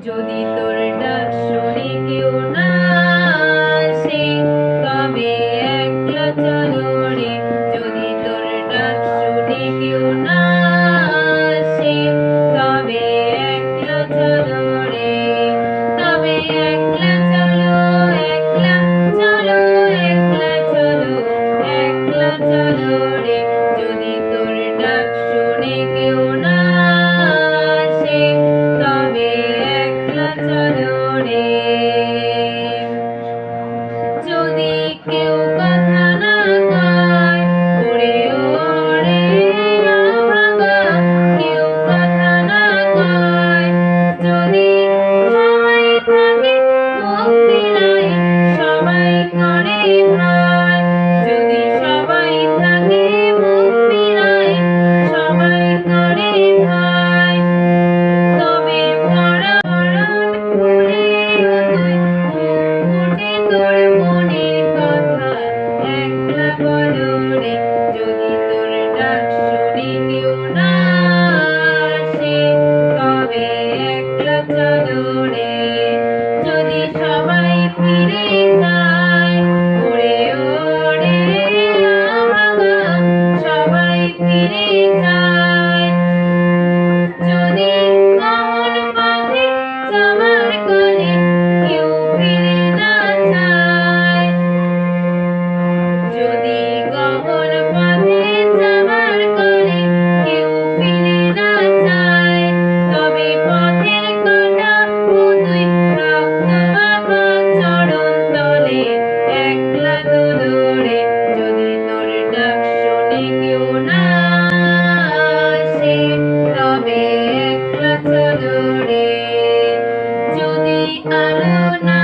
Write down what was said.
যদি তোর ডাক শুনে কেউ না আসে তবে একলা চলো রে। যদি তোর ডাক শুনে কেউ না আসে তবে একলা চলো রে। তবে একলা চলো, একলা চলো, একলা চলো, একলা চলো রে। যদি তোর ডাক শুনে কেউ না আসে তবে একলা চলো রে। যদি কেউ কথা না কয় ওরে ওরে আভাগা, কেউ কথা না কয়, যদি সবাই থাকে মুখ ফিরাই সবাই করে ভয়। যদি সবাই থাকে মুখ ফিরাই সবাই করে ভয়, তবে পরাণ খুলে তুই ফুটে তোর মনের কথা একলা বলো রে। যদি তোর ডাক শুনে কেউ না আসে তবে একলা চলো রে। যদি সবাই ফিরে যায় ওরে ওরে আভাগা, সবাই ফিরে যায়, যদি কমল পথে যাবার কালে কেউ ফিরে না যায়, যদি কমল পথে যাবার কালে কেউ ফিরে না যায়, তবে পথের কাঁটা ও তুই রক্ত মাখা চরণ তলে একলা দোলো রে। যদি তোর ডাক শুনে কেউ না আসে তবে একলা চলো রে। যদি আলো না